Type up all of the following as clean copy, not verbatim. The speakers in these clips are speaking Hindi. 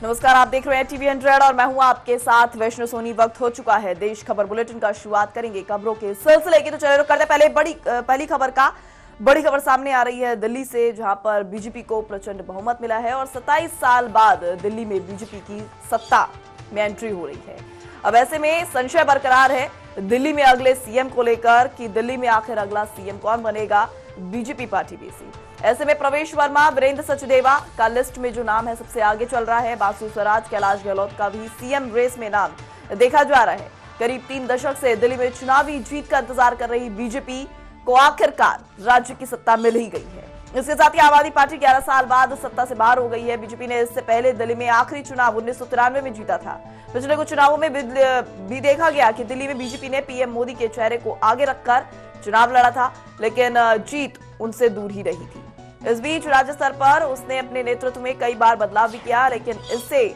नमस्कार, आप देख रहे हैं टीवी 100 और मैं हूं आपके साथ वैष्णो सोनी। वक्त हो चुका है देश खबर बुलेटिन का। शुरुआत करेंगे खबरों के सिलसिले की, तो चलिए रुक करते हैं पहले पहली खबर का। बड़ी खबर सामने आ रही है दिल्ली से, जहां पर बीजेपी को प्रचंड बहुमत मिला है और 27 साल बाद दिल्ली में बीजेपी की सत्ता में एंट्री हो रही है। अब ऐसे में संशय बरकरार है दिल्ली में अगले सीएम को लेकर कि दिल्ली में आखिर अगला सीएम कौन बनेगा। बीजेपी पार्टी बीसी ऐसे में प्रवेश वर्मा, वीरेंद्र सचदेवा का लिस्ट में जो नाम है सबसे आगे चल रहा है। बासु स्वराज, कैलाश गहलोत का भी सीएम रेस में नाम देखा जा रहा है। करीब 3 दशक से दिल्ली में चुनावी जीत का इंतजार कर रही बीजेपी को आखिरकार राज्य की सत्ता मिल ही गई है। इसके साथ ही आम आदमी पार्टी 11 साल बाद सत्ता से बाहर हो गई है। बीजेपी ने इससे पहले दिल्ली में आखिरी चुनाव 1993 में जीता था। पिछले कुछ चुनावों में भी देखा गया कि दिल्ली में बीजेपी ने पीएम मोदी के चेहरे को आगे रखकर चुनाव लड़ा था, लेकिन जीत उनसे दूर ही रही थी। इस बीच राज्य स्तर पर उसने अपने नेतृत्व में कई बार बदलाव भी किया, लेकिन इससे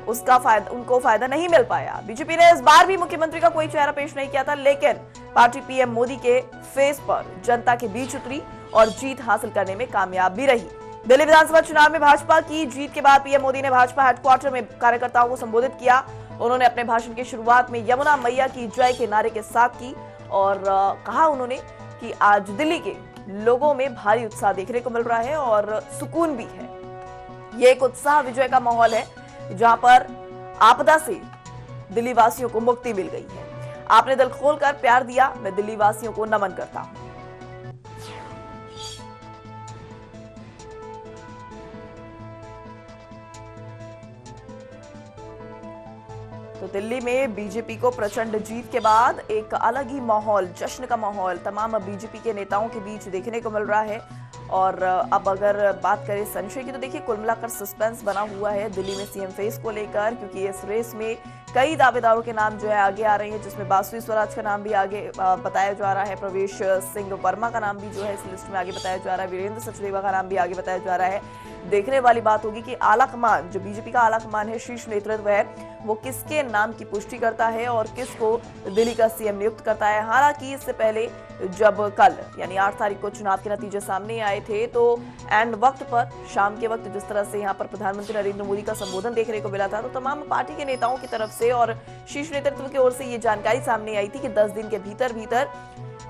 उनको फायदा नहीं मिल पाया। बीजेपी ने इस बार भी मुख्यमंत्री का कोई चेहरा पेश नहीं किया था, लेकिन पार्टी पीएम मोदी के फेस पर जनता के बीच उतरी और जीत हासिल करने में कामयाब भी रही। दिल्ली विधानसभा चुनाव में भाजपा की जीत के बाद पीएम मोदी ने भाजपा हेडक्वार्टर में कार्यकर्ताओं को संबोधित किया। उन्होंने अपने भाषण की शुरुआत में यमुना मैया की जय के नारे के साथ की और कहा उन्होंने कि आज दिल्ली के लोगों में भारी उत्साह देखने को मिल रहा है और सुकून भी है। ये एक उत्साह विजय का माहौल है, जहां पर आपदा से दिल्ली वासियों को मुक्ति मिल गई है। आपने दिल खोलकर प्यार दिया, मैं दिल्ली वासियों को नमन करता हूं। तो दिल्ली में बीजेपी को प्रचंड जीत के बाद एक अलग ही माहौल, जश्न का माहौल तमाम बीजेपी के नेताओं के बीच देखने को मिल रहा है। और अब अगर बात करें संशय की, तो देखिए कुल मिलाकर सस्पेंस बना हुआ है दिल्ली में सीएम फेस को लेकर, क्योंकि इस रेस में कई दावेदारों के नाम जो है आगे आ रहे हैं, जिसमें बासु स्वराज का नाम भी आगे बताया जा रहा है। प्रवेश सिंह वर्मा का नाम भी जो है इस लिस्ट में आगे बताया जा रहा है। वीरेंद्र सचदेवा का नाम भी आगे बताया जा रहा है। देखने वाली बात होगी कि आला कमान, जो बीजेपी का आला कमान है, शीर्ष नेतृत्व है, वो किसके नाम की पुष्टि करता है और किसको दिल्ली का सीएम नियुक्त करता है। हालांकि इससे पहले जब कल यानी 8 तारीख को चुनाव के नतीजे सामने आए थे, तो एंड वक्त पर, शाम के वक्त जिस तरह से यहाँ पर प्रधानमंत्री नरेंद्र मोदी का संबोधन देखने को मिला था, तो तमाम पार्टी के नेताओं की तरफ से और शीर्ष नेतृत्व की ओर से ये जानकारी सामने आई थी कि 10 दिन के भीतर भीतर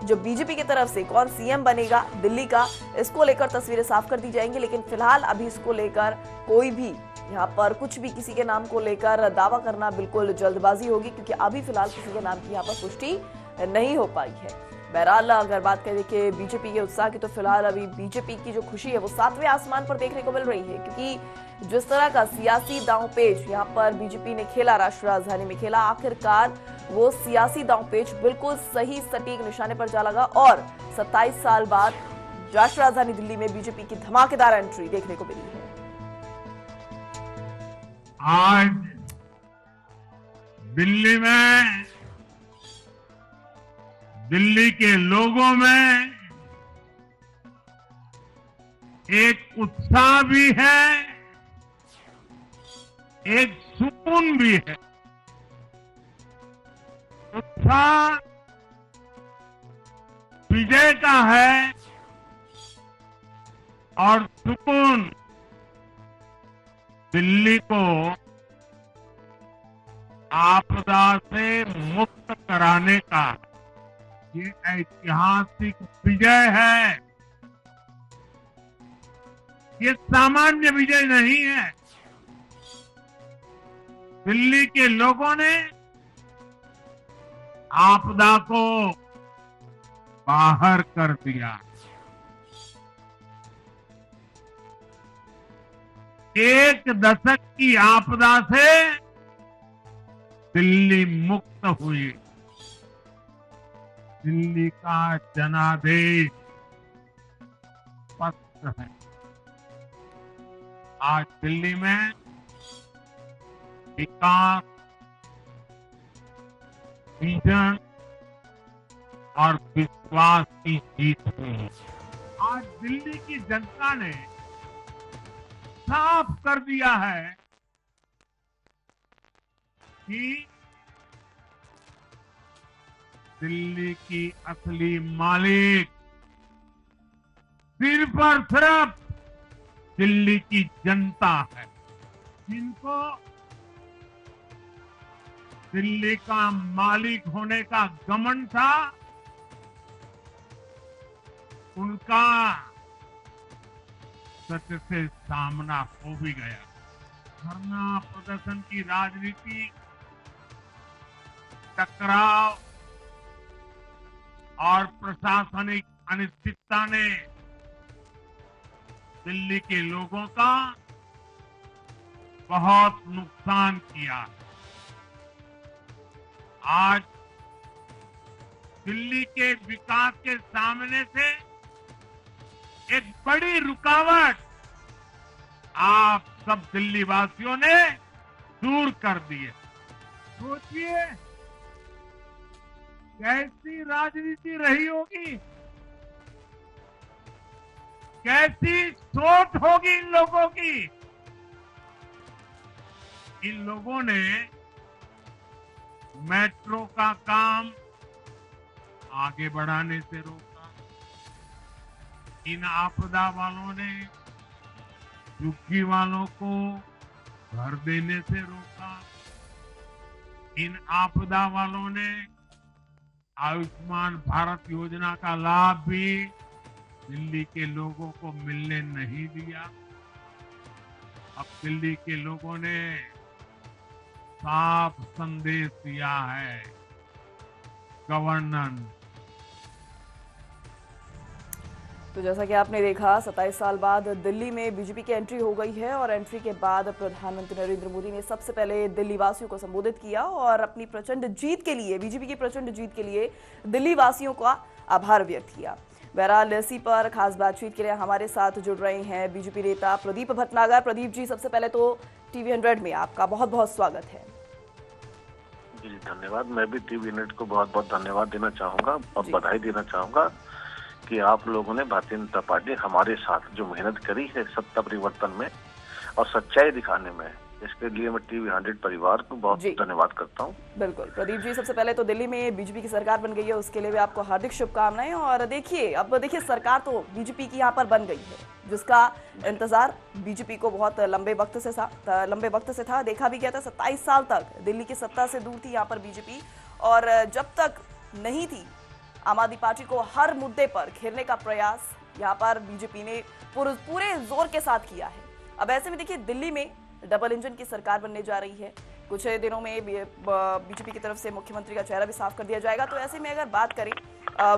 जो बीजेपी की तरफ से कौन सीएम बनेगा दिल्ली का, इसको लेकर तस्वीरें साफ कर दी जाएंगी। लेकिन फिलहाल अभी इसको लेकर कोई भी यहाँ पर कुछ भी किसी के नाम को लेकर दावा करना बिल्कुल जल्दबाजी होगी, क्योंकि अभी फिलहाल किसी के नाम की यहाँ पर पुष्टि नहीं हो पाई है। बहरहाल अगर बात करें कि बीजेपी के उत्साह की, तो फिलहाल अभी बीजेपी की जो खुशी है वो 7वें आसमान पर देखने को मिल रही है, क्योंकि जिस तरह का सियासी दांवपेच यहाँ पर बीजेपी ने खेला, राष्ट्रीय राजधानी में खेला, आखिरकार वो सियासी दांवपेच बिल्कुल सही सटीक निशाने पर जा लगा और 27 साल बाद राष्ट्रीय राजधानी दिल्ली में बीजेपी की धमाकेदार एंट्री देखने को मिली है। आज दिल्ली में, दिल्ली के लोगों में एक उत्साह भी है, एक सुकून भी है। उत्साह विजय का है और सुकून दिल्ली को आपदा से मुक्त कराने का। ये ऐतिहासिक विजय है, ये सामान्य विजय नहीं है। दिल्ली के लोगों ने आपदा को बाहर कर दिया। एक दशक की आपदा से दिल्ली मुक्त हुई। दिल्ली का जनादेश स्पष्ट है। आज दिल्ली में विकास, विजन और विश्वास की जीत हुई है। आज दिल्ली की जनता ने साफ कर दिया है कि दिल्ली की असली मालिक सिर्फ और सिर्फ दिल्ली की जनता है। जिनको दिल्ली का मालिक होने का घमंड था, उनका सत्य से सामना हो भी गया। धरना प्रदर्शन की राजनीति, टकराव और प्रशासनिक अनिश्चितता ने दिल्ली के लोगों का बहुत नुकसान किया। आज दिल्ली के विकास के सामने से एक बड़ी रुकावट आप सब दिल्ली वासियों ने दूर कर दी है। सोचिए कैसी राजनीति रही होगी, कैसी सोच होगी इन लोगों की। इन लोगों ने मेट्रो का काम आगे बढ़ाने से रोका। इन आपदा वालों ने झुग्गी वालों को घर देने से रोका। इन आपदा वालों ने आयुष्मान भारत योजना का लाभ भी दिल्ली के लोगों को मिलने नहीं दिया। अब दिल्ली के लोगों ने साफ संदेश दिया है, गवर्नेंस। तो जैसा कि आपने देखा 27 साल बाद दिल्ली में बीजेपी की एंट्री हो गई है और एंट्री के बाद प्रधानमंत्री नरेंद्र मोदी ने सबसे पहले दिल्ली वासियों को संबोधित किया और अपनी प्रचंड जीत के लिए, बीजेपी की प्रचंड जीत के लिए दिल्ली वासियों का आभार व्यक्त किया। बहरहाल इसी पर खास बातचीत के लिए हमारे साथ जुड़ रहे हैं बीजेपी नेता प्रदीप भटनागर। प्रदीप जी, सबसे पहले तो टीवी 100 में आपका बहुत बहुत स्वागत है। जी धन्यवाद। मैं भी टीवी यूनिट को बहुत बहुत धन्यवाद देना चाहूंगा और बधाई देना चाहूंगा कि आप लोगों ने भारतीय जनता पार्टी हमारे साथ जो मेहनत करी है सत्ता परिवर्तन में और सच्चाई दिखाने में, इसके लिए मैं टीवी 100 परिवार को बहुत धन्यवाद करता हूं। बिल्कुल प्रदीप जी, सबसे पहले तो दिल्ली में बीजेपी की सरकार बन गई है, उसके लिए भी आपको हार्दिक शुभकामनाएं। और देखिए, अब देखिए सरकार तो बीजेपी की यहाँ पर बन गई है, जिसका इंतजार बीजेपी को बहुत लंबे वक्त से था। देखा भी गया था 27 साल तक दिल्ली की सत्ता से दूर थी यहाँ पर बीजेपी, और जब तक नहीं थी आम आदमी पार्टी को हर मुद्दे पर घेरने का प्रयास यहाँ पर बीजेपी ने पूरे जोर के साथ किया है। अब ऐसे में देखिए दिल्ली में डबल इंजन की सरकार बनने जा रही है। कुछ दिनों में बीजेपी की तरफ से मुख्यमंत्री का चेहरा भी साफ कर दिया जाएगा। तो ऐसे में अगर बात करें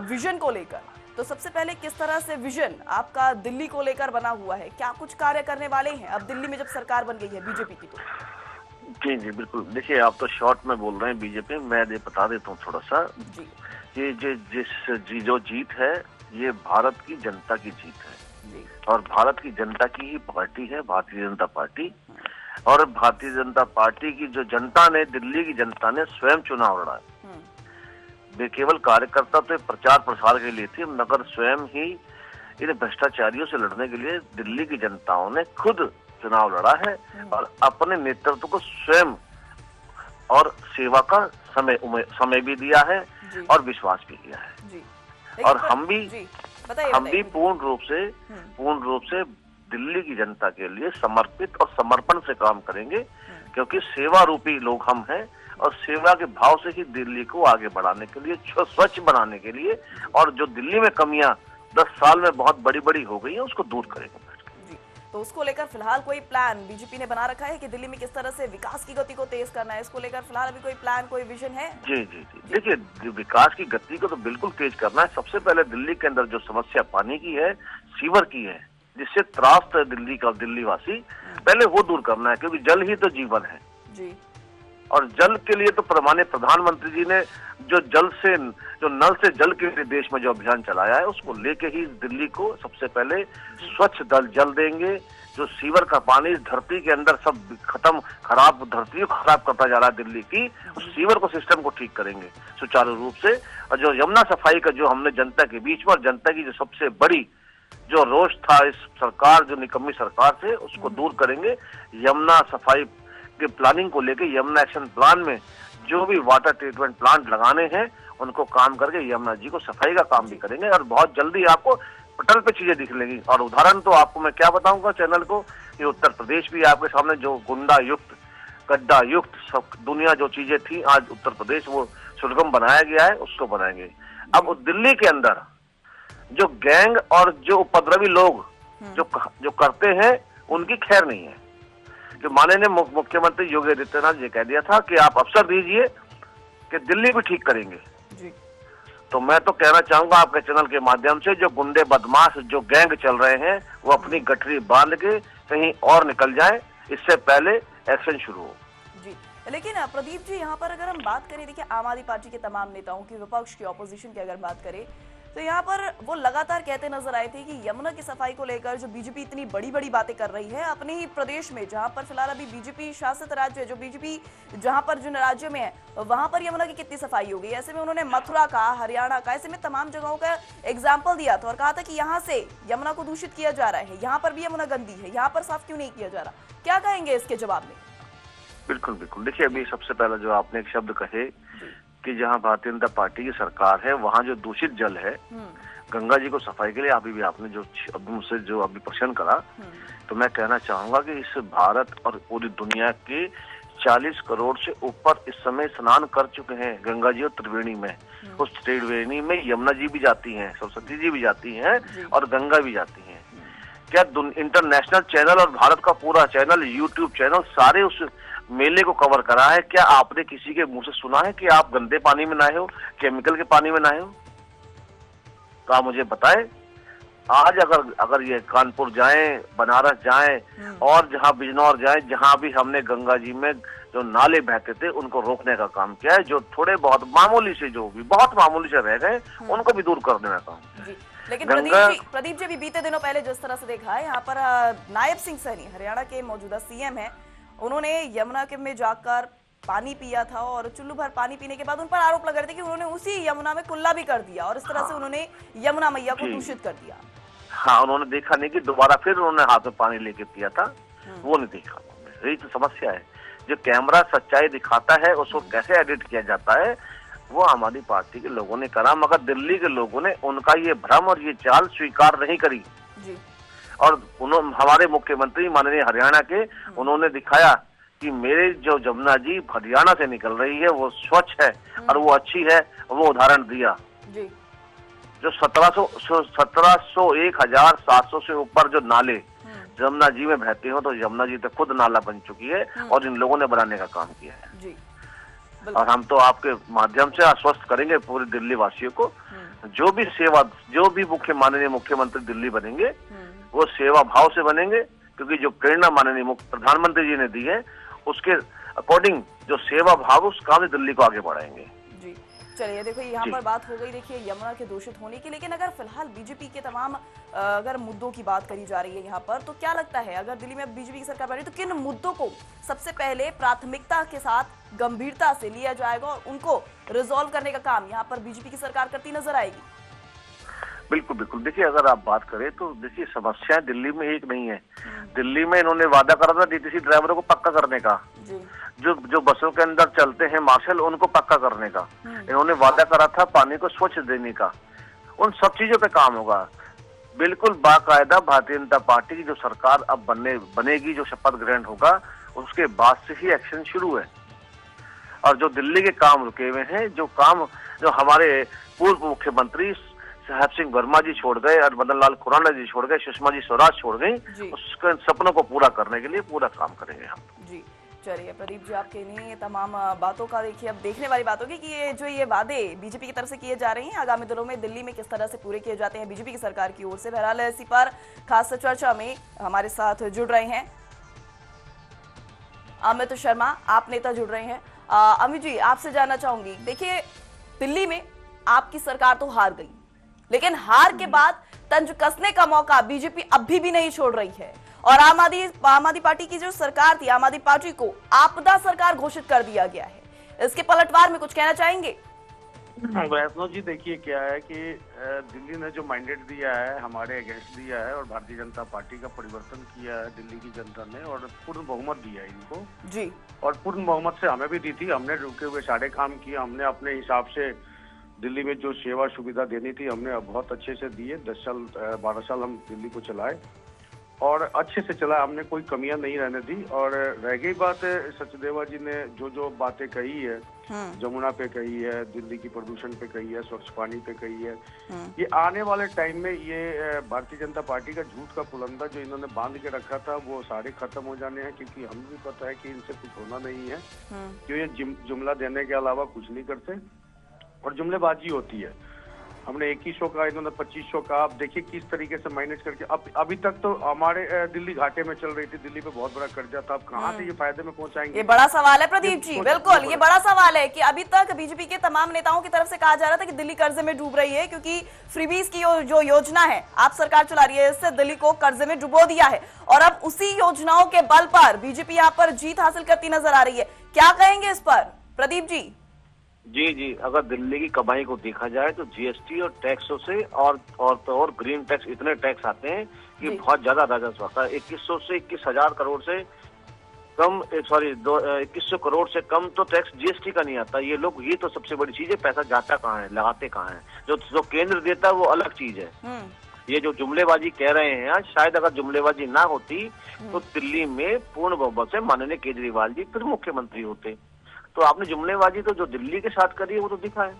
विजन को लेकर, तो सबसे पहले किस तरह से विजन आपका दिल्ली को लेकर बना हुआ है? क्या कुछ कार्य करने वाले हैं अब दिल्ली में जब सरकार बन गई है बीजेपी की? तो जी बिल्कुल। देखिए, आप तो शॉर्ट में बोल रहे हैं बीजेपी, मैं बता देता हूँ थोड़ा सा। ये जो जीत है ये भारत की जनता की जीत है और भारत की जनता की ही पार्टी है भारतीय जनता पार्टी। और भारतीय जनता पार्टी की जो जनता ने, दिल्ली की जनता ने स्वयं चुनाव लड़ा है। वे केवल कार्यकर्ता तो प्रचार प्रसार के लिए थी, मगर स्वयं ही इन भ्रष्टाचारियों से लड़ने के लिए दिल्ली की जनताओं ने खुद चुनाव लड़ा है और अपने नेतृत्व को स्वयं और सेवा का समय भी दिया है और विश्वास भी किया है। और हम भी पूर्ण रूप से दिल्ली की जनता के लिए समर्पित और समर्पण से काम करेंगे, क्योंकि सेवा रूपी लोग हम हैं और सेवा के भाव से ही दिल्ली को आगे बढ़ाने के लिए, स्वच्छ बनाने के लिए, और जो दिल्ली में कमियां 10 साल में बहुत बड़ी बड़ी हो गई है उसको दूर करेंगे। तो उसको लेकर फिलहाल कोई प्लान बीजेपी ने बना रखा है कि दिल्ली में किस तरह से विकास की गति को तेज करना है? इसको लेकर फिलहाल अभी कोई प्लान, कोई विजन है? जी। देखिए, विकास की गति को तो बिल्कुल तेज करना है। सबसे पहले दिल्ली के अंदर जो समस्या पानी की है, सीवर की है, जिससे त्रास्त है दिल्ली का दिल्लीवासी, पहले वो दूर करना है, क्योंकि जल ही तो जीवन है। जी। और जल के लिए तो माननीय प्रधानमंत्री जी ने जो नल से जल के लिए देश में जो अभियान चलाया है, उसको लेके ही दिल्ली को सबसे पहले स्वच्छ जल देंगे। जो सीवर का पानी धरती के अंदर सब खराब धरती को खराब करता जा रहा है दिल्ली की, उस सीवर को, सिस्टम को ठीक करेंगे सुचारू रूप से। और जो यमुना सफाई का जो हमने जनता के बीच में, और जनता की जो सबसे बड़ी जो रोष था इस सरकार, जो निकम्मी सरकार से, उसको दूर करेंगे। यमुना सफाई के प्लानिंग को लेके यमुना एक्शन प्लान में जो भी वाटर ट्रीटमेंट प्लांट लगाने हैं उनको काम करके यमुना जी को सफाई का काम भी करेंगे और बहुत जल्दी आपको पटल पे चीजें दिख लेंगी। और उदाहरण तो आपको मैं क्या बताऊंगा चैनल को, ये उत्तर प्रदेश भी आपके सामने जो गुंडा युक्त, गड्ढा युक्त सब दुनिया जो चीजें थी, आज उत्तर प्रदेश वो सुगम बनाया गया है, उसको बनाएंगे। अब दिल्ली के अंदर जो गैंग और जो उपद्रवी लोग जो करते हैं, उनकी खैर नहीं है। जो माननीय मुख्यमंत्री योगी आदित्यनाथ जी कह दिया था कि आप अवसर दीजिए कि दिल्ली भी ठीक करेंगे जी। तो मैं तो कहना चाहूंगा आपके चैनल के माध्यम से, जो गुंडे बदमाश जो गैंग चल रहे हैं वो अपनी गठरी बांध के कहीं और निकल जाए, इससे पहले एक्शन शुरू हो जी। लेकिन प्रदीप जी, यहाँ पर अगर हम बात करें, देखिए आम आदमी पार्टी के तमाम नेताओं की, विपक्ष की, ऑपोजिशन की अगर बात करें तो यहाँ पर वो लगातार कहते नजर आए थे कि यमुना की सफाई को लेकर जो बीजेपी इतनी बड़ी बड़ी बातें कर रही है अपने ही प्रदेश में, जहाँ पर फिलहाल अभी बीजेपी शासित राज्य है, जो बीजेपी जहाँ पर जिन राज्यों में है वहां पर यमुना की कितनी सफाई होगी। ऐसे में उन्होंने मथुरा का, हरियाणा का, ऐसे में तमाम जगहों का एग्जाम्पल दिया था और कहा था कि यहाँ से यमुना को दूषित किया जा रहा है, यहाँ पर भी यमुना गंदी है, यहाँ पर साफ क्यों नहीं किया जा रहा। क्या कहेंगे इसके जवाब में? बिल्कुल बिल्कुल, देखिए अभी सबसे पहला जो आपने एक शब्द कहे कि जहाँ भारतीय जनता पार्टी की सरकार है वहाँ जो दूषित जल है, गंगा जी को सफाई के लिए अभी आपने जो मुझसे जो अभी प्रश्न करा, तो मैं कहना चाहूंगा कि इस भारत और पूरी दुनिया के 40 करोड़ से ऊपर इस समय स्नान कर चुके हैं गंगा जी और त्रिवेणी में। उस त्रिवेणी में यमुना जी भी जाती हैं, सरस्वती जी भी जाती हैं और गंगा भी जाती हैं। क्या इंटरनेशनल चैनल और भारत का पूरा चैनल, यूट्यूब चैनल, सारे उस मेले को कवर करा है? क्या आपने किसी के मुंह से सुना है कि आप गंदे पानी में नहाए हो, केमिकल के पानी में नहाए हो? तो आप मुझे बताएं। आज अगर ये कानपुर जाएं, बनारस जाएं और जहां बिजनौर जाएं, जहां भी हमने गंगा जी में जो नाले बहते थे उनको रोकने का काम किया है, जो थोड़े बहुत मामूली से जो भी बहुत मामूली से रह गए उनको भी दूर करने का काम। लेकिन प्रदीप जी भी बीते दिनों पहले जिस तरह से देखा है, यहाँ पर नायब सिंह सैनी हरियाणा के मौजूदा सीएम है, उन्होंने यमुना के में जाकर पानी पिया था और चुल्लू भर पानी पीने के बाद उन पर आरोप लगा रहे थे कि उन्होंने उसी यमुना में कुल्ला भी कर दिया और इस तरह से उन्होंने यमुना मैया को दूषित कर दिया। हाँ, उन्होंने देखा नहीं कि दोबारा फिर उन्होंने हाथ में पानी लेके पिया था, वो नहीं देखा। यही तो समस्या है, जो कैमरा सच्चाई दिखाता है उसको कैसे एडिट किया जाता है, वो आम आदमी पार्टी के लोगों ने करा, मगर दिल्ली के लोगों ने उनका ये भ्रम और ये चाल स्वीकार नहीं करी जी। और हमारे मुख्यमंत्री माननीय हरियाणा के, उन्होंने दिखाया कि मेरे जो जमुना जी हरियाणा से निकल रही है वो स्वच्छ है और वो अच्छी है, वो उदाहरण दिया जी। जो 1700 1700 से ऊपर जो नाले जमुना जी में बहते हो, तो जमुना जी तो खुद नाला बन चुकी है और इन लोगों ने बनाने का काम किया है जी। और हम तो आपके माध्यम से आश्वस्त करेंगे पूरे दिल्ली वासियों को, जो भी सेवा, जो भी माननीय मुख्यमंत्री दिल्ली बनेंगे वो सेवा भाव से बनेंगे, क्योंकि जो प्रेरणा माननीय प्रधानमंत्री जी ने दी है उसके अकॉर्डिंग जो सेवा भाव, उस काम में दिल्ली को आगे बढ़ाएंगे जी। चलिए, देखो यहाँ पर बात हो गई देखिए यमुना के दूषित होने की, लेकिन अगर फिलहाल बीजेपी के तमाम अगर मुद्दों की बात करी जा रही है यहाँ पर, तो क्या लगता है अगर दिल्ली में बीजेपी की सरकार बनी तो किन मुद्दों को सबसे पहले प्राथमिकता के साथ गंभीरता से लिया जाएगा और उनको रिजॉल्व करने का काम यहाँ पर बीजेपी की सरकार करती नजर आएगी? बिल्कुल बिल्कुल, देखिए अगर आप बात करें तो देखिए समस्याएं दिल्ली में एक नहीं है। दिल्ली में इन्होंने वादा करा था डीटीसी ड्राइवरों को पक्का करने का, जो बसों के अंदर चलते हैं मार्शल, उनको पक्का करने का। इन्होंने वादा करा था पानी को स्वच्छ देने का। उन सब चीजों पे काम होगा। बिल्कुल बाकायदा भारतीय जनता पार्टी की जो सरकार अब बनेगी, जो शपथ ग्रहण होगा, उसके बाद से ही एक्शन शुरू है। और जो दिल्ली के काम रुके हुए हैं, जो हमारे पूर्व मुख्यमंत्री साहब सिंह वर्मा जी छोड़ गए और मदन लाल खुराना जी छोड़ गए, सुषमा जी स्वराज छोड़ गई, उसके सपनों को पूरा करने के लिए पूरा काम करेंगे हम जी। चलिए प्रदीप जी, आपके इन्हीं तमाम बातों का देखिए अब देखने वाली बात होगी कि ये वादे बीजेपी की तरफ से किए जा रहे हैं आगामी दिनों में दिल्ली में किस तरह से पूरे किए जाते हैं बीजेपी की सरकार की ओर से। बहरहाल इसी पर खास चर्चा में हमारे साथ जुड़ रहे हैं अमित शर्मा, आप नेता जुड़ रहे हैं। अमित जी, आपसे जानना चाहूंगी, देखिए दिल्ली में आपकी सरकार तो हार गई, लेकिन हार के बाद तंज कसने का मौका बीजेपी अभी भी नहीं छोड़ रही है और आम आदमी पार्टी की जो सरकार थी, आम आदमी पार्टी को आपदा सरकार घोषित कर दिया गया है। इसके पलटवार में कुछ कहना चाहेंगे? वैष्णव जी, देखिए क्या है कि दिल्ली ने जो मैंडेट दिया है हमारे अगेंस्ट दिया है और भारतीय जनता पार्टी का परिवर्तन किया है दिल्ली की जनता ने और पूर्ण बहुमत दिया है इनको जी। और पूर्ण बहुमत से हमें भी दी थी। हमने रुके हुए सारे काम किए, हमने अपने हिसाब से दिल्ली में जो सेवा सुविधा देनी थी हमने बहुत अच्छे से दी है। 10 साल 12 साल हम दिल्ली को चलाए और अच्छे से चला, हमने कोई कमियां नहीं रहने दी। और रह गई बात सचदेवा जी ने जो बातें कही है, जमुना पे कही है, दिल्ली की प्रदूषण पे कही है, स्वच्छ पानी पे कही है, ये आने वाले टाइम में ये भारतीय जनता पार्टी का झूठ का पुलंदा जो इन्होंने बांध के रखा था वो सारे खत्म हो जाने हैं, क्योंकि हमें भी पता है कि इनसे कुछ होना नहीं है, क्यों ये जुमला देने के अलावा कुछ नहीं करते और जुमलेबाजी होती है। हमने 2100 का, इन्होंने 2500 का। आप देखिए किस तरीके से मैनेज करके अभी तक तो हमारे दिल्ली घाटे में चल रही थी, दिल्ली पे बहुत बड़ा कर्जा था, अब कहाँ से ये फायदे में पहुंचाएंगे? ये बड़ा सवाल है प्रदीप जी, बिल्कुल ये बड़ा सवाल है कि अभी तक बीजेपी के तमाम नेताओं की तरफ से कहा जा रहा था कि दिल्ली कर्जे में डूब रही है, क्योंकि फ्रीबीज की जो योजना है आप सरकार चला रही है, इससे दिल्ली को कर्जे में डुबो दिया है और अब उसी योजनाओं के बल पर बीजेपी यहाँ पर जीत हासिल करती नजर आ रही है। क्या कहेंगे इस पर प्रदीप जी? जी, अगर दिल्ली की कमाई को देखा जाए तो जीएसटी और टैक्सों से और ग्रीन टैक्स, इतने टैक्स आते हैं कि बहुत ज्यादा राजस्व आता है। 2100 से 21,000 करोड़ से कम, 2100 करोड़ से कम तो टैक्स जीएसटी का नहीं आता। ये लोग, ये तो सबसे बड़ी चीज है, पैसा जाता कहाँ है, लगाते कहाँ है। जो केंद्र देता है वो अलग चीज है। ये जो जुमलेबाजी कह रहे हैं आज, शायद अगर जुमलेबाजी ना होती तो दिल्ली में पूर्ण बहुमत से माननीय केजरीवाल जी फिर मुख्यमंत्री होते। तो आपने जुमलेबाजी तो जो दिल्ली के साथ करी है वो तो दिखा है।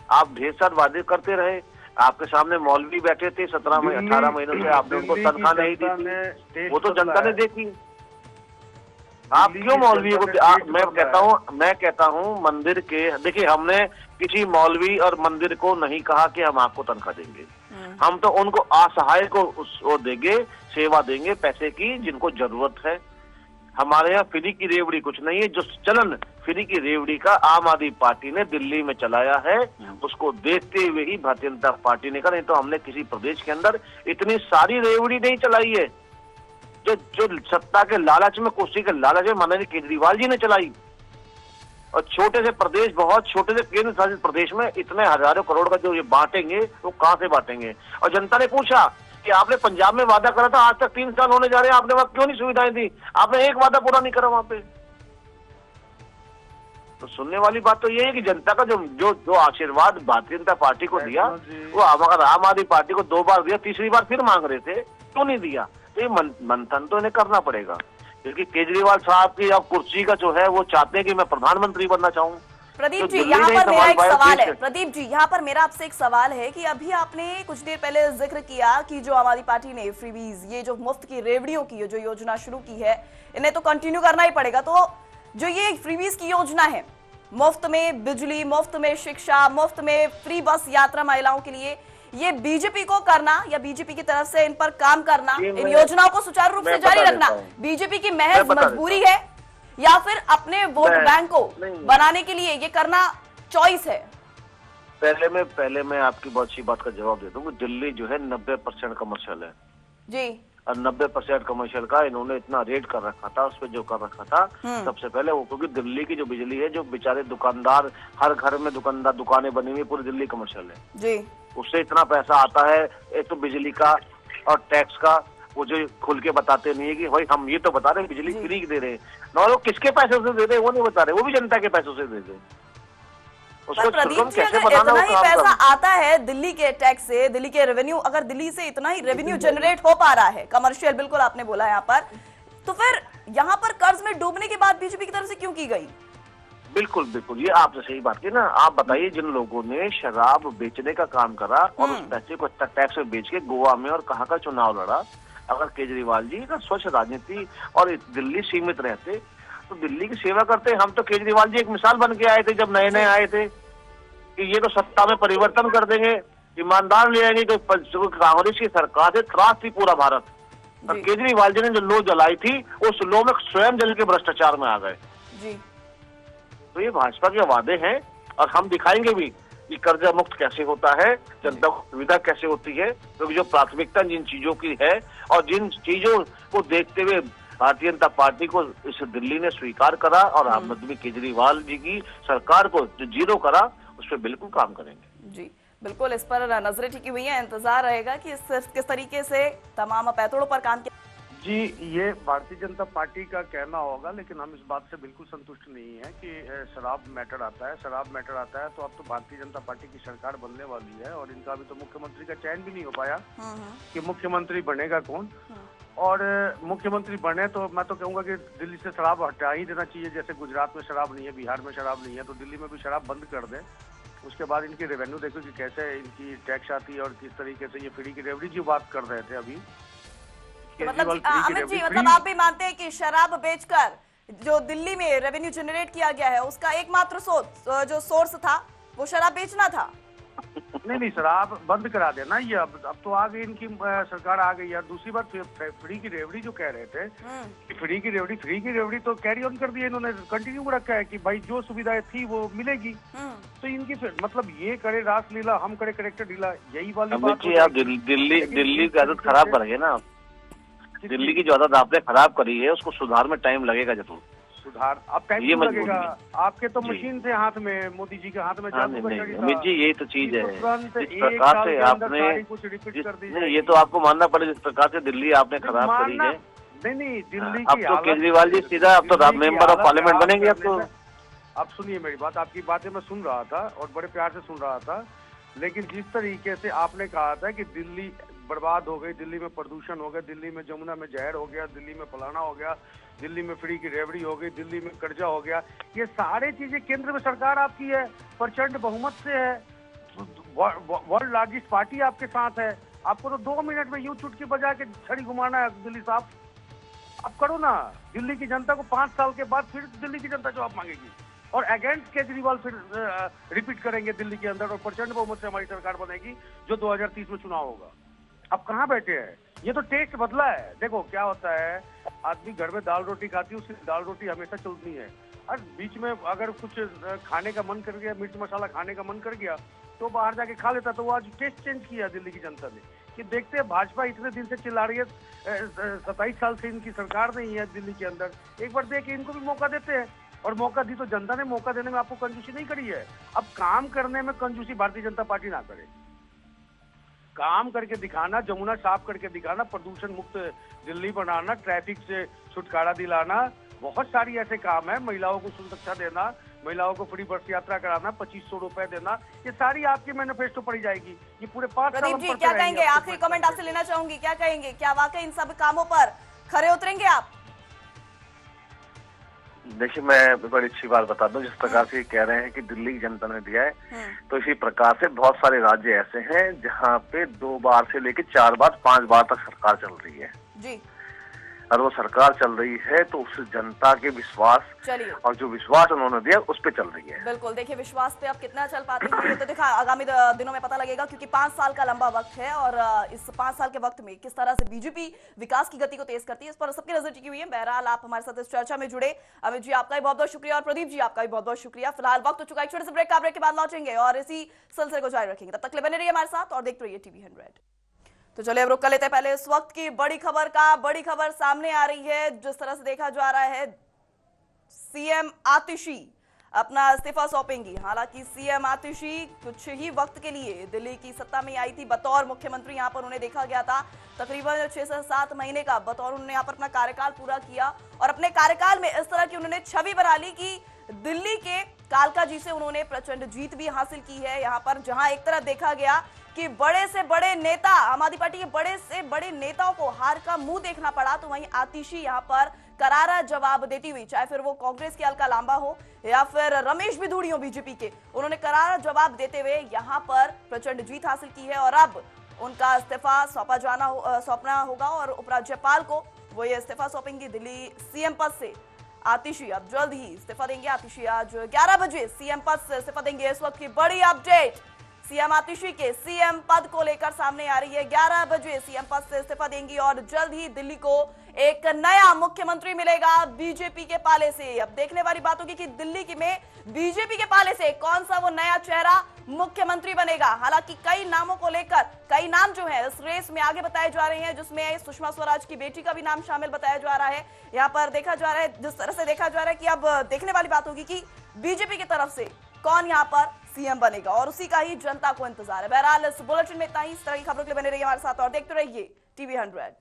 आप ढेर सारे वादे करते रहे, आपके सामने मौलवी बैठे थे 18 महीनों से, आपने उनको तनख्वाह नहीं दी थी, वो तो जनता ने देखी। आप क्यों मौलवी को? मैं कहता हूँ मंदिर के, देखिए हमने किसी मौलवी और मंदिर को नहीं कहा कि हम आपको तनख्वाह देंगे, हम तो उनको असहाय को देंगे, सेवा देंगे पैसे की, जिनको जरूरत है। हमारे यहाँ फ्री की रेवड़ी कुछ नहीं है। जो चलन फ्री की रेवड़ी का आम आदमी पार्टी ने दिल्ली में चलाया है, उसको देखते हुए ही भारतीय जनता पार्टी ने कहा, नहीं तो हमने किसी प्रदेश के अंदर इतनी सारी रेवड़ी नहीं चलाई है जो सत्ता के लालच में, कुर्सी के लालच में माननीय केजरीवाल जी ने चलाई। और छोटे से प्रदेश, बहुत छोटे से केंद्र शासित प्रदेश में इतने हजारों करोड़ का जो ये बांटेंगे, वो कहां से बांटेंगे? और जनता ने पूछा कि आपने पंजाब में वादा करा था, आज तक 3 साल होने जा रहे हैं, आपने वहां क्यों नहीं सुविधाएं दी? आपने एक वादा पूरा नहीं करा वहां पे। तो सुनने वाली बात तो ये है कि जनता का जो आशीर्वाद भारतीय जनता पार्टी को दिया, वो अगर आम आदमी पार्टी को 2 बार दिया, तीसरी बार फिर मांग रहे थे, क्यों नहीं दिया? तो ये मंथन तो इन्हें करना पड़ेगा, क्योंकि केजरीवाल साहब की अब कुर्सी का जो है वो चाहते हैं कि मैं प्रधानमंत्री बनना चाहूँ। प्रदीप जी, यहाँ पर मेरा एक सवाल है। प्रदीप जी, यहाँ पर मेरा आपसे एक सवाल है कि अभी आपने कुछ देर पहले जिक्र किया कि जो आम आदमी पार्टी ने फ्रीबीज, ये जो मुफ्त की रेवड़ियों की जो योजना शुरू की है, इन्हें तो कंटिन्यू करना ही पड़ेगा। तो जो ये फ्रीबीज की योजना है, मुफ्त में बिजली, मुफ्त में शिक्षा, मुफ्त में फ्री बस यात्रा महिलाओं के लिए, ये बीजेपी को करना या बीजेपी की तरफ से इन पर काम करना, इन योजनाओं को सुचारू रूप से जारी रखना बीजेपी की महज मजबूरी है या फिर अपने वोट बैंक को बनाने के लिए ये करना चॉइस है? पहले मैं आपकी बहुत अच्छी बात का जवाब दे दूं। दिल्ली जो है 90% कमर्शियल है जी, और 90% कमर्शियल का इन्होंने इतना रेट कर रखा था, उस पर जो कर रखा था सबसे पहले वो, क्योंकि दिल्ली की जो बिजली है, जो बेचारे दुकानदार, हर घर में दुकानें बनी हुई, पूरी दिल्ली कमर्शियल है जी, उससे इतना पैसा आता है, एक तो बिजली का और टैक्स का, वो जो खुल के बताते नहीं है कि भाई हम ये तो बता रहे हैं बिजली फ्री दे रहे हैं, ना लोग किसके पैसे से दे रहे हैं वो नहीं बता रहे, वो भी जनता के पैसों से दे रहे हैं। उसको प्रदीप जी, अगर इतना ही पैसा आता है दिल्ली के टैक्स से, दिल्ली के रेवेन्यू, अगर दिल्ली से इतना ही रेवेन्यू जनरेट हो पा रहा है कमर्शियल, बिल्कुल आपने बोला यहाँ पर, तो फिर यहाँ पर कर्ज में डूबने की बात बीजेपी की तरफ से क्यों की गई? बिल्कुल, ये आपने सही बात की ना। आप बताइए, जिन लोगों ने शराब बेचने का काम करा और उस पैसे को टैक्स में बेच के गोवा में और कहाँ का चुनाव लड़ा, अगर केजरीवाल जी का स्वच्छ राजनीति और दिल्ली सीमित रहते तो दिल्ली की सेवा करते। हम तो केजरीवाल जी एक मिसाल बन के आए थे जब नए आए थे कि ये तो सत्ता में परिवर्तन कर देंगे, ईमानदार ले आएंगे। तो कांग्रेस की सरकार से त्रास थी पूरा भारत, और केजरीवाल जी ने जो लो जलाई थी उस लो में स्वयं जल के भ्रष्टाचार में आ गए। तो ये भाजपा के वादे हैं और हम दिखाएंगे भी कि कर्जा मुक्त कैसे होता है, जनता को सुविधा कैसे होती है, क्योंकि जो प्राथमिकता जिन चीजों की है और जिन चीजों को देखते हुए भारतीय जनता पार्टी को इस दिल्ली ने स्वीकार करा और आदमी केजरीवाल जी की सरकार को जो जीरो करा, उस पर बिल्कुल काम करेंगे। जी बिल्कुल, इस पर नजरें टिकी हुई है, इंतजार रहेगा कि किस तरीके से तमाम पैतोड़ों पर काम किया। जी, ये भारतीय जनता पार्टी का कहना होगा, लेकिन हम इस बात से बिल्कुल संतुष्ट नहीं है कि शराब मैटर आता है। शराब मैटर आता है तो अब तो भारतीय जनता पार्टी की सरकार बनने वाली है और इनका अभी तो मुख्यमंत्री का चयन भी नहीं हो पाया कि मुख्यमंत्री बनेगा कौन। और मुख्यमंत्री बने तो मैं तो कहूंगा कि दिल्ली से शराब हटा ही देना चाहिए। जैसे गुजरात में शराब नहीं है, बिहार में शराब नहीं है, तो दिल्ली में भी शराब बंद कर दें। उसके बाद इनकी रेवेन्यू देखो कि कैसे इनकी टैक्स आती है और किस तरीके से ये फ्री की रेवड़ी की बात कर रहे थे अभी। मतलब अमित जी, मतलब आप भी मानते हैं कि शराब बेचकर जो दिल्ली में रेवेन्यू जनरेट किया गया है उसका एकमात्र जो सोर्स था वो शराब बेचना था? नहीं, शराब बंद करा देना। ये अब तो आ गई इनकी सरकार आ गई यार। दूसरी बात, फ्री की रेवड़ी जो कह रहे थे कि फ्री की रेवड़ी तो कैरी ऑन कर दिया इन्होंने, कंटिन्यू रखा है कि भाई जो सुविधाएं थी वो मिलेगी। तो इनकी मतलब ये करे रासलीला, हम करे करेक्टर ढीला, यही वाली बात। आप दिल्ली की आदत खराब करेंगे ना। दिल्ली की जो आदत आपने खराब करी है उसको सुधार में टाइम लगेगा जरूर। सुधार अब टाइम क्यों लगेगा? आपके तो मशीन थे हाथ में, मोदी जी के हाथ में जादू का छड़ी था। अमित जी, यही तो चीज है। जिस प्रकार से आपने कुछ रिपीट कर दी, ये तो आपको मानना पड़ेगा। जिस प्रकार से दिल्ली आपने खराब करी है। नहीं, दिल्ली अब तो केजरीवाल जी सीधा अब तो मेंबर ऑफ पार्लियामेंट बनेंगे। अब तो अब सुनिए मेरी बात, आपकी बातें मैं सुन रहा था और बड़े प्यार से सुन रहा था, लेकिन जिस तरीके से आपने कहा था कि दिल्ली बर्बाद हो गई, दिल्ली में प्रदूषण हो गया, दिल्ली में जमुना में जहर हो गया, दिल्ली में फलाना हो गया, दिल्ली में फ्री की रेवड़ी हो गई, दिल्ली में कर्जा हो गया, ये सारे चीजें केंद्र में सरकार आपकी है, प्रचंड बहुमत से है, वर्ल्ड लार्जेस्ट पार्टी आपके साथ है। आपको तो 2 मिनट में यूं चुटकी बजा के छड़ी घुमाना है दिल्ली साहब। आप करो ना। दिल्ली की जनता को 5 साल के बाद फिर दिल्ली की जनता जवाब मांगेगी और अगेंस्ट केजरीवाल फिर रिपीट करेंगे दिल्ली के अंदर और प्रचंड बहुमत से हमारी सरकार बनेगी जो 2030 में चुनाव होगा। अब कहाँ बैठे हैं? ये तो टेस्ट बदला है। देखो क्या होता है, आदमी घर में दाल रोटी खाती है, उसकी दाल रोटी हमेशा चलती है, और बीच में अगर कुछ खाने का मन कर गया, मिर्च मसाला खाने का मन कर गया तो बाहर जाके खा लेता। तो वो आज टेस्ट चेंज किया दिल्ली की जनता ने कि देखते हैं भाजपा इतने दिन से चिल्ला रही है, 27 साल से इनकी सरकार नहीं है दिल्ली के अंदर, एक बार देख के इनको भी मौका देते हैं। और मौका दी तो जनता ने, मौका देने में आपको कंजूसी नहीं करी है। अब काम करने में कंजूसी भारतीय जनता पार्टी ना करे, काम करके दिखाना, जमुना साफ करके दिखाना, प्रदूषण मुक्त दिल्ली बनाना, ट्रैफिक से छुटकारा दिलाना, बहुत सारी ऐसे काम है। महिलाओं को सुरक्षा देना, महिलाओं को फ्री बस यात्रा कराना, 2500 रुपए देना, ये सारी आपकी मैनिफेस्टो पड़ी जाएगी। ये पूरे 5 साल। प्रदीप जी क्या कहेंगे? आखिरी कमेंट आपसे लेना चाहूंगी, क्या कहेंगे? क्या वाकई इन सब कामों पर खरे उतरेंगे आप? देखिए, मैं बड़ी अच्छी बात बता दूं, जिस प्रकार से कह रहे हैं कि दिल्ली की जनता ने दिया है, तो इसी प्रकार से बहुत सारे राज्य ऐसे हैं जहां पे 2 बार से लेकर 4 बार 5 बार तक सरकार चल रही है जी। और वो सरकार चल रही है तो उस जनता के विश्वास और जो विश्वास उन्होंने दिया उस पे चल रही है। बिल्कुल, देखिए विश्वास पे आप कितना चल पाते हैं ये तो देखा आगामी दिनों में पता लगेगा, क्योंकि 5 साल का लंबा वक्त है और इस 5 साल के वक्त में किस तरह से बीजेपी विकास की गति को तेज करती है, इस पर सबकी नजर टिकी हुई है। बहरहाल आप हमारे साथ इस चर्चा में जुड़े, अमित जी आपका भी बहुत बहुत शुक्रिया और प्रदीप जी आपका भी बहुत बहुत शुक्रिया। फिलहाल वक्त हो चुका है एक छोटे से ब्रेक का, ब्रेक के बाद लौटेंगे और इसी सिलसिले को जारी रखेंगे। तब तक बने रहिए हमारे साथ और देखते रहिए टीवी 100। तो चलिए अब रुक कर लेते हैं पहले इस वक्त की बड़ी खबर सामने आ रही है। जिस तरह से देखा जा रहा है, सीएम आतिशी अपना इस्तीफा सौंपेंगी। हालांकि सीएम आतिशी कुछ ही वक्त के लिए दिल्ली की सत्ता में आई थी बतौर मुख्यमंत्री, यहां पर उन्हें देखा गया था तकरीबन 6 से 7 महीने का बतौर उन्होंने यहां पर अपना कार्यकाल पूरा किया और अपने कार्यकाल में इस तरह की उन्होंने छवि बना ली कि दिल्ली के कालका जी से उन्होंने प्रचंड जीत भी हासिल की है। यहां पर जहां एक तरह देखा गया कि बड़े से बड़े नेता, आम आदमी पार्टी के बड़े से बड़े नेताओं को हार का मुंह देखना पड़ा, तो वहीं आतिशी यहां पर करारा जवाब देती हुई, चाहे फिर वो कांग्रेस के अलका लांबा हो या फिर रमेश बिधूड़ी हो बीजेपी के, उन्होंने करारा जवाब देते हुए यहां पर प्रचंड जीत हासिल की है और अब उनका इस्तीफा सौंपना होगा और उपराज्यपाल को वो ये इस्तीफा सौंपेंगी। दिल्ली सीएम पद से आतिशी अब जल्द ही इस्तीफा देंगे। आतिशी आज 11 बजे सीएम पद से इस्तीफा देंगे। इस वक्त की बड़ी अपडेट सीएम आतिशी के सीएम पद को लेकर सामने आ रही है। 11 बजे सीएम पद से इस्तीफा देंगी और जल्द ही दिल्ली को एक नया मुख्यमंत्री मिलेगा बीजेपी के पाले से। अब देखने वाली बात होगी कि दिल्ली की में बीजेपी के पाले से कौन सा वो नया चेहरा मुख्यमंत्री बनेगा। हालांकि कई नामों को लेकर कई नाम जो है इस रेस में आगे बताए जा रहे हैं, जिसमें सुषमा स्वराज की बेटी का भी नाम शामिल बताया जा रहा है। यहाँ पर देखा जा रहा है, जिस तरह से देखा जा रहा है कि अब देखने वाली बात होगी कि बीजेपी की तरफ से कौन यहाँ पर सीएम बनेगा और उसी का ही जनता को इंतजार है। बहरहाल इस बुलेटिन में इतना ही। इस तरह की खबरों के लिए बने रहिए हमारे साथ और देखते रहिए टीवी 100।